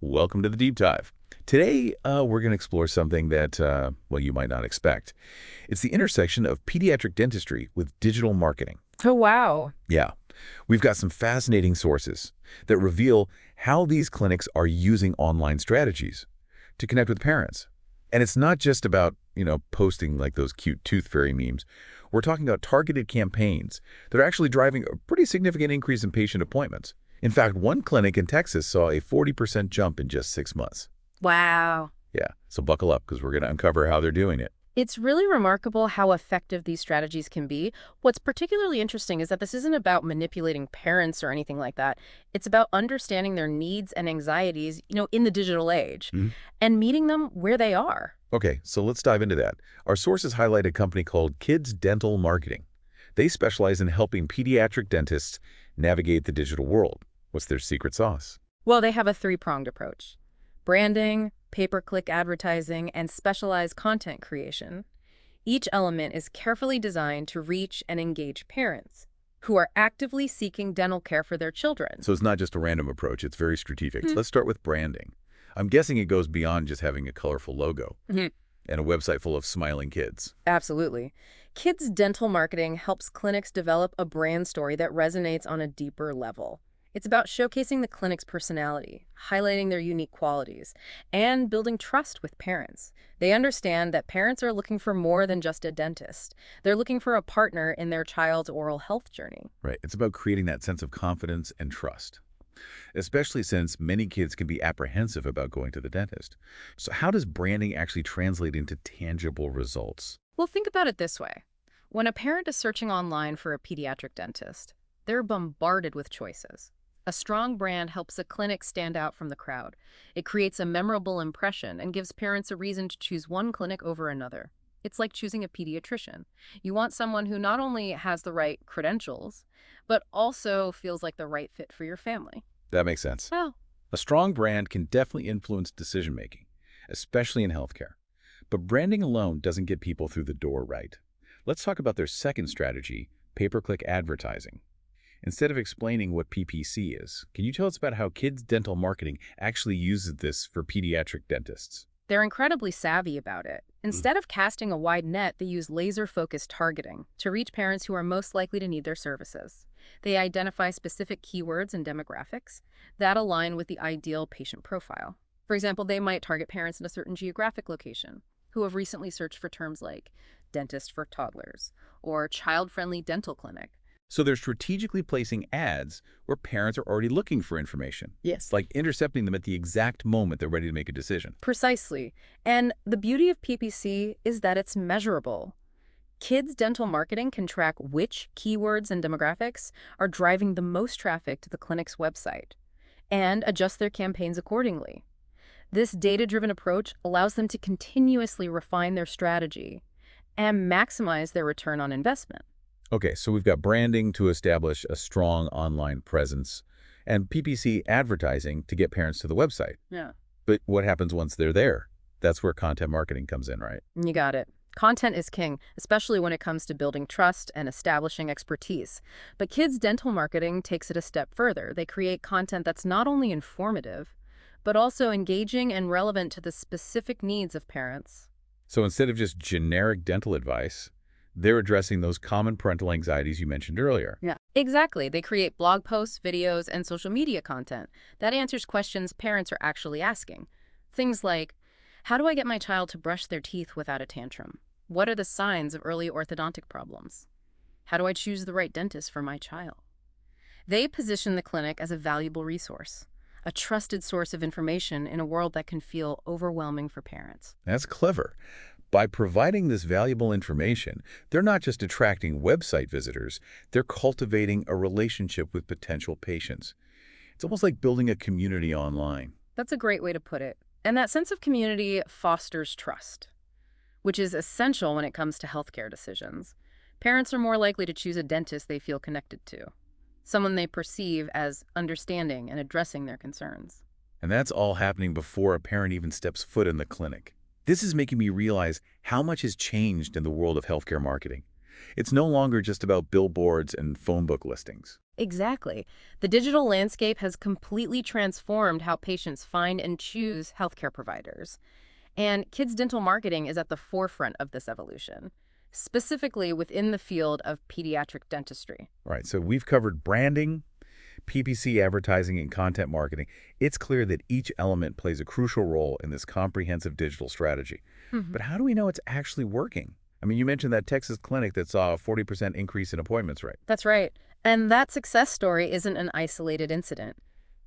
Welcome to the Deep Dive. Today, we're going to explore something that, well, you might not expect. It's the intersection of pediatric dentistry with digital marketing. Oh, wow. Yeah, we've got some fascinating sources that reveal how these clinics are using online strategies to connect with parents. And it's not just about, posting like those cute tooth fairy memes. We're talking about targeted campaigns that are actually driving a pretty significant increase in patient appointments. In fact, one clinic in Texas saw a 40% jump in just 6 months. Wow. Yeah, so buckle up because we're going to uncover how they're doing it. It's really remarkable how effective these strategies can be. What's particularly interesting is that this isn't about manipulating parents or anything like that. It's about understanding their needs and anxieties, in the digital age Mhm. and meeting them where they are. Okay, so let's dive into that. Our sources highlight a company called Kids Dental Marketing. They specialize in helping pediatric dentists navigate the digital world. What's their secret sauce? Well, they have a three-pronged approach: branding, pay-per-click advertising, and specialized content creation. Each element is carefully designed to reach and engage parents who are actively seeking dental care for their children. So it's not just a random approach, it's very strategic. Mhm. Let's start with branding. I'm guessing it goes beyond just having a colorful logo Mhm. and a website full of smiling kids. Absolutely. Kids dental marketing helps clinics develop a brand story that resonates on a deeper level. It's about showcasing the clinic's personality, highlighting their unique qualities, and building trust with parents. They understand that parents are looking for more than just a dentist. They're looking for a partner in their child's oral health journey. Right. It's about creating that sense of confidence and trust, especially since many kids can be apprehensive about going to the dentist. So how does branding actually translate into tangible results? Well, think about it this way. When a parent is searching online for a pediatric dentist, they're bombarded with choices. A strong brand helps a clinic stand out from the crowd. It creates a memorable impression and gives parents a reason to choose one clinic over another. It's like choosing a pediatrician. You want someone who not only has the right credentials, but also feels like the right fit for your family. That makes sense. Well, A strong brand can definitely influence decision-making, especially in healthcare. But branding alone doesn't get people through the door right. Let's talk about their second strategy, pay-per-click advertising. Instead of explaining what PPC is, can you tell us about how Kids Dental Marketing actually uses this for pediatric dentists? they're incredibly savvy about it. Instead of casting a wide net, they use laser-focused targeting to reach parents who are most likely to need their services. They identify specific keywords and demographics that align with the ideal patient profile. For example, they might target parents in a certain geographic location who have recently searched for terms like dentist for toddlers or child-friendly dental clinic. So they're strategically placing ads where parents are already looking for information. Yes. It's like intercepting them at the exact moment they're ready to make a decision. Precisely. And the beauty of PPC is that it's measurable. Kids dental marketing can track which keywords and demographics are driving the most traffic to the clinic's website and adjust their campaigns accordingly. This data-driven approach allows them to continuously refine their strategy and maximize their return on investment. Okay, so we've got branding to establish a strong online presence and PPC advertising to get parents to the website. Yeah. But what happens once they're there? That's where content marketing comes in, right? You got it. Content is king, especially when it comes to building trust and establishing expertise. But kids dental marketing takes it a step further. They create content that's not only informative, but also engaging and relevant to the specific needs of parents. So instead of just generic dental advice, they're addressing those common parental anxieties you mentioned earlier. Yeah. Exactly. They create blog posts, videos, and social media content that answers questions parents are actually asking. Things like, how do I get my child to brush their teeth without a tantrum? What are the signs of early orthodontic problems? How do I choose the right dentist for my child? They position the clinic as a valuable resource, a trusted source of information in a world that can feel overwhelming for parents. That's clever. By providing this valuable information, they're not just attracting website visitors, they're cultivating a relationship with potential patients. It's almost like building a community online. That's a great way to put it. And that sense of community fosters trust, which is essential when it comes to healthcare decisions. Parents are more likely to choose a dentist they feel connected to, someone they perceive as understanding and addressing their concerns. And that's all happening before a parent even steps foot in the clinic. This is making me realize how much has changed in the world of healthcare marketing. It's no longer just about billboards and phone book listings. Exactly. The digital landscape has completely transformed how patients find and choose healthcare providers. And kids' dental marketing is at the forefront of this evolution, specifically within the field of pediatric dentistry. All right, so we've covered branding, PPC advertising, and content marketing. It's clear that each element plays a crucial role in this comprehensive digital strategy. Mhm. But how do we know it's actually working? I mean, you mentioned that Texas clinic that saw a 40% increase in appointments, right? That's right. And that success story isn't an isolated incident.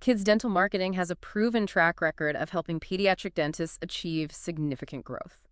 Kids Dental Marketing has a proven track record of helping pediatric dentists achieve significant growth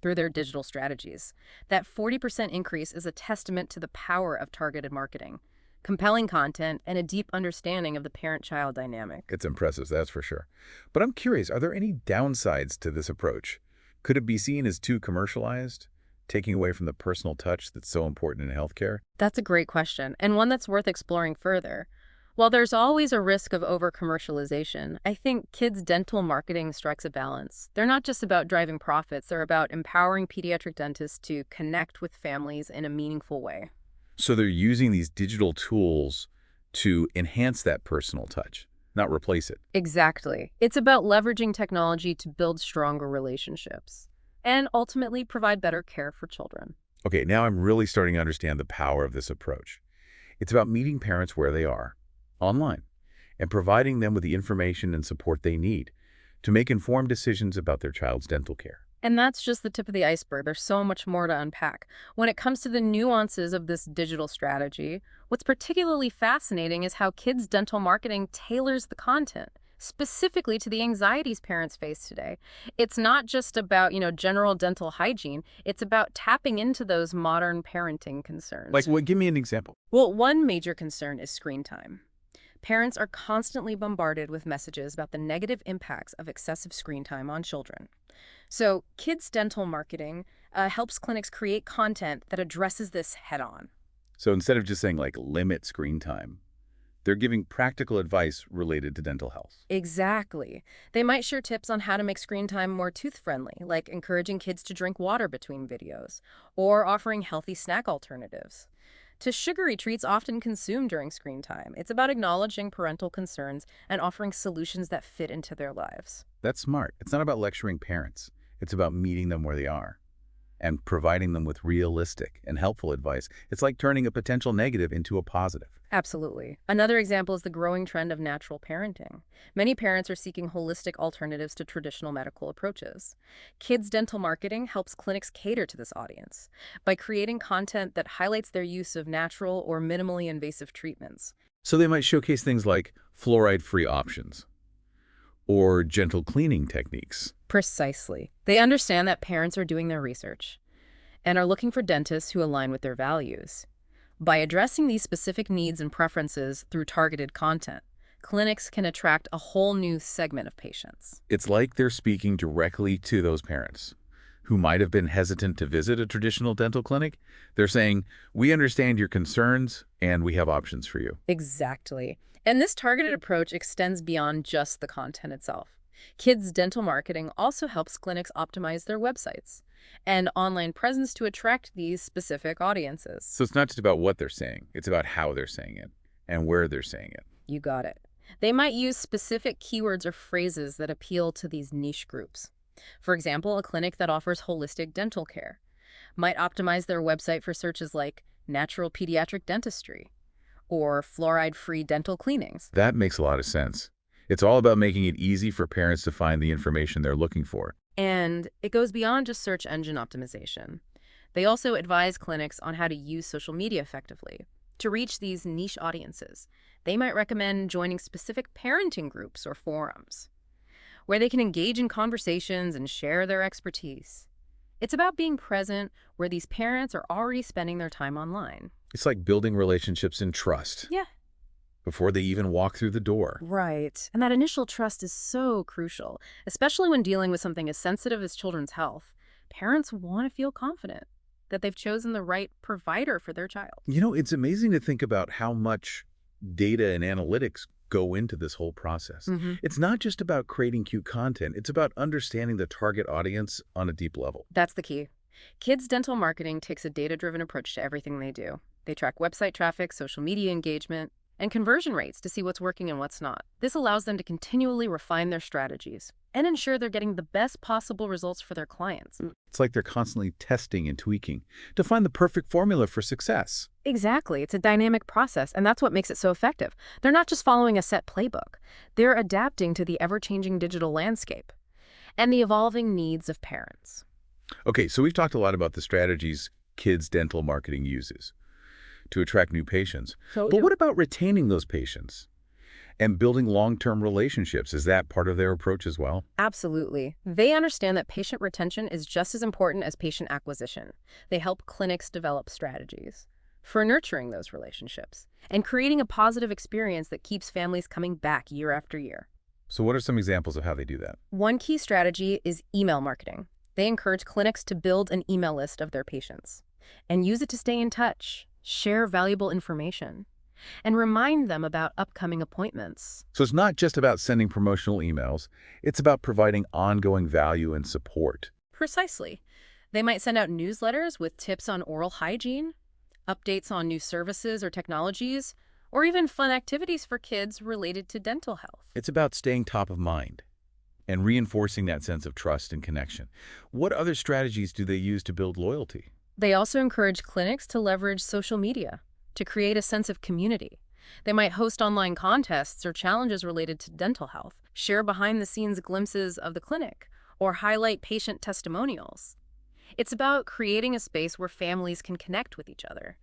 through their digital strategies. That 40% increase is a testament to the power of targeted marketing, compelling content, and a deep understanding of the parent-child dynamic. It's impressive, that's for sure. But I'm curious, are there any downsides to this approach? Could it be seen as too commercialized, taking away from the personal touch that's so important in healthcare? That's a great question, and one that's worth exploring further. While there's always a risk of over-commercialization, I think kids' dental marketing strikes a balance. They're not just about driving profits, they're about empowering pediatric dentists to connect with families in a meaningful way. So they're using these digital tools to enhance that personal touch, not replace it. Exactly. It's about leveraging technology to build stronger relationships and ultimately provide better care for children. Okay, now I'm really starting to understand the power of this approach. It's about meeting parents where they are, online, and providing them with the information and support they need to make informed decisions about their child's dental care. And that's just the tip of the iceberg. There's so much more to unpack. When it comes to the nuances of this digital strategy, what's particularly fascinating is how kids' dental marketing tailors the content specifically to the anxieties parents face today. It's not just about, general dental hygiene. It's about tapping into those modern parenting Like, concerns. what? Give me an example. Well, one major concern is screen time. Parents are constantly bombarded with messages about the negative impacts of excessive screen time on children. So, kids' dental marketing helps clinics create content that addresses this head on. So instead of just saying, like, limit screen time, they're giving practical advice related to dental health. Exactly. They might share tips on how to make screen time more tooth friendly, like encouraging kids to drink water between videos, or offering healthy snack alternatives to sugary treats often consumed during screen time. It's about acknowledging parental concerns and offering solutions that fit into their lives. That's smart. It's not about lecturing parents. It's about meeting them where they are and providing them with realistic and helpful advice. It's like turning a potential negative into a positive. Absolutely. Another example is the growing trend of natural parenting. Many parents are seeking holistic alternatives to traditional medical approaches. Kids Dental Marketing helps clinics cater to this audience by creating content that highlights their use of natural or minimally invasive treatments. So they might showcase things like fluoride-free options or gentle cleaning techniques. Precisely. They understand that parents are doing their research and are looking for dentists who align with their values. By addressing these specific needs and preferences through targeted content, clinics can attract a whole new segment of patients. It's like they're speaking directly to those parents who might have been hesitant to visit a traditional dental clinic. They're saying, we understand your concerns and we have options for you. Exactly. And this targeted approach extends beyond just the content itself. Kids Dental Marketing also helps clinics optimize their websites and online presence to attract these specific audiences. So it's not just about what they're saying, it's about how they're saying it and where they're saying it. You got it. They might use specific keywords or phrases that appeal to these niche groups. For example, a clinic that offers holistic dental care might optimize their website for searches like natural pediatric dentistry or fluoride-free dental cleanings. That makes a lot of sense. It's all about making it easy for parents to find the information they're looking for. And it goes beyond just search engine optimization. They also advise clinics on how to use social media effectively to reach these niche audiences. They might recommend joining specific parenting groups or forums where they can engage in conversations and share their expertise. It's about being present where these parents are already spending their time online. It's like building relationships in trust Yeah, before they even walk through the door. right. And that initial trust is so crucial, especially when dealing with something as sensitive as children's health. Parents want to feel confident that they've chosen the right provider for their child. You know, it's amazing to think about how much data and analytics go into this whole process. It's not just about creating cute content, it's about understanding the target audience on a deep level. That's the key. Kids Dental Marketing takes a data-driven approach to everything they do. They track website traffic, social media engagement, and conversion rates to see what's working and what's not. This allows them to continually refine their strategies and ensure they're getting the best possible results for their clients. It's like they're constantly testing and tweaking to find the perfect formula for success. Exactly. It's a dynamic process, and that's what makes it so effective. They're not just following a set playbook. They're adapting to the ever-changing digital landscape and the evolving needs of parents. Okay, so we've talked a lot about the strategies kids' dental marketing uses to attract new patients. But what about retaining those patients and building long-term relationships? Is that part of their approach as well? Absolutely. They understand that patient retention is just as important as patient acquisition. They help clinics develop strategies for nurturing those relationships and creating a positive experience that keeps families coming back year after year. So what are some examples of how they do that? One key strategy is email marketing. They encourage clinics to build an email list of their patients and use it to stay in touch, share valuable information, and remind them about upcoming appointments. So it's not just about sending promotional emails, it's about providing ongoing value and support. Precisely. They might send out newsletters with tips on oral hygiene, updates on new services or technologies, or even fun activities for kids related to dental health. It's about staying top of mind and reinforcing that sense of trust and connection. What other strategies do they use to build loyalty? They also encourage clinics to leverage social media to create a sense of community. They might host online contests or challenges related to dental health, share behind-the-scenes glimpses of the clinic, or highlight patient testimonials. It's about creating a space where families can connect with each other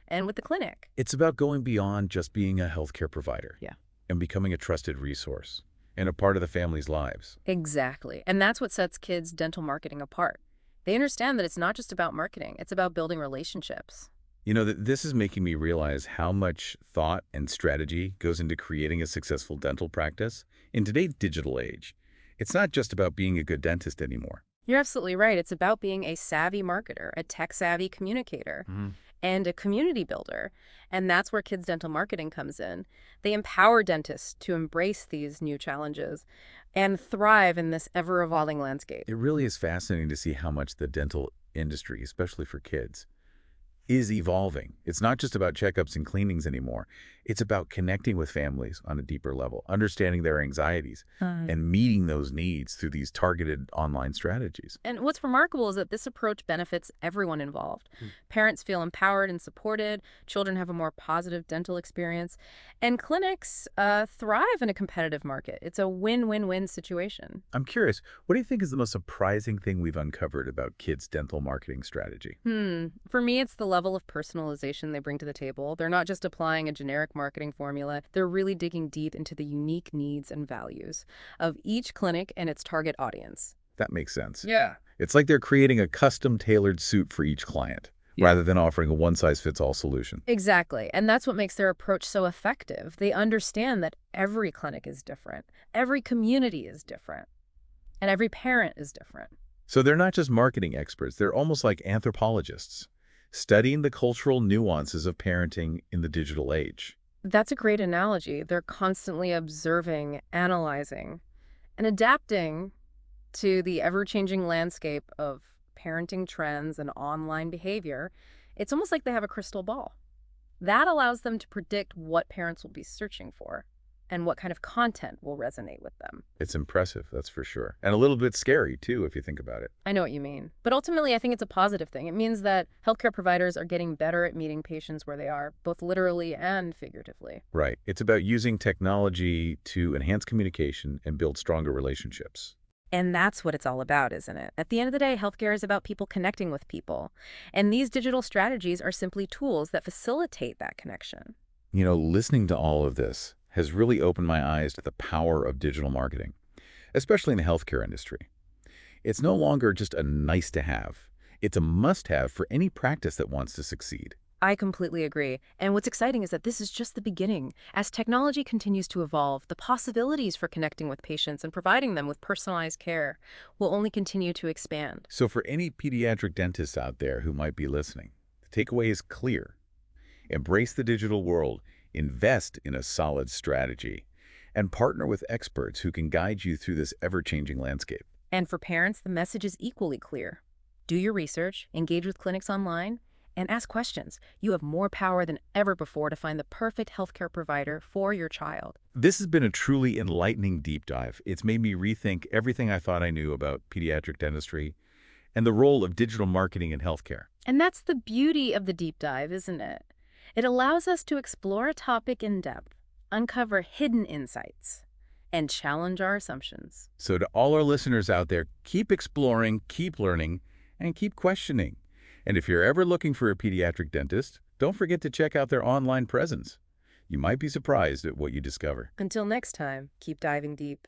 and with the clinic. It's about going beyond just being a healthcare provider. Yeah. And becoming a trusted resource and a part of the family's lives. Exactly. And that's what sets kids' dental marketing apart. They understand that it's not just about marketing, it's about building relationships. You know, this is making me realize how much thought and strategy goes into creating a successful dental practice. In today's digital age, it's not just about being a good dentist anymore. You're absolutely right. It's about being a savvy marketer, a tech-savvy communicator, and a community builder. And that's where kids' dental marketing comes in. They empower dentists to embrace these new challenges and thrive in this ever-evolving landscape. It really is fascinating to see how much the dental industry, especially for kids, is evolving. It's not just about checkups and cleanings anymore. It's about connecting with families on a deeper level, understanding their anxieties, and meeting those needs through these targeted online strategies. And what's remarkable is that this approach benefits everyone involved. Parents feel empowered and supported, children have a more positive dental experience, and clinics thrive in a competitive market. It's a win-win-win situation. I'm curious, what do you think is the most surprising thing we've uncovered about kids' dental marketing strategy? For me, it's the level of personalization they bring to the table. They're not just applying a generic marketing formula. They're really digging deep into the unique needs and values of each clinic and its target audience. That makes sense. Yeah. It's like they're creating a custom-tailored suit for each client, rather than offering a one-size-fits-all solution. Exactly. And that's what makes their approach so effective. They understand that every clinic is different, every community is different, and every parent is different. So they're not just marketing experts, they're almost like anthropologists, studying the cultural nuances of parenting in the digital age. That's a great analogy. They're constantly observing, analyzing, and adapting to the ever-changing landscape of parenting trends and online behavior. It's almost like they have a crystal ball. That allows them to predict what parents will be searching for and what kind of content will resonate with them. It's impressive, that's for sure. And a little bit scary, too, if you think about it. I know what you mean. But ultimately, I think it's a positive thing. It means that healthcare providers are getting better at meeting patients where they are, both literally and figuratively. Right. It's about using technology to enhance communication and build stronger relationships. And that's what it's all about, isn't it? At the end of the day, healthcare is about people connecting with people. And these digital strategies are simply tools that facilitate that connection. You know, listening to all of this has really opened my eyes to the power of digital marketing, especially in the healthcare industry. It's no longer just a nice to have. It's a must-have for any practice that wants to succeed. I completely agree. And what's exciting is that this is just the beginning. As technology continues to evolve, the possibilities for connecting with patients and providing them with personalized care will only continue to expand. So for any pediatric dentists out there who might be listening, the takeaway is clear. Embrace the digital world, invest in a solid strategy, and partner with experts who can guide you through this ever-changing landscape. And for parents, the message is equally clear. Do your research, engage with clinics online, and ask questions. You have more power than ever before to find the perfect healthcare provider for your child. This has been a truly enlightening deep dive. It's made me rethink everything I thought I knew about pediatric dentistry and the role of digital marketing in healthcare. And that's the beauty of the deep dive, isn't it? It allows us to explore a topic in depth, uncover hidden insights, and challenge our assumptions. So to all our listeners out there, keep exploring, keep learning, and keep questioning. And if you're ever looking for a pediatric dentist, don't forget to check out their online presence. You might be surprised at what you discover. Until next time, keep diving deep.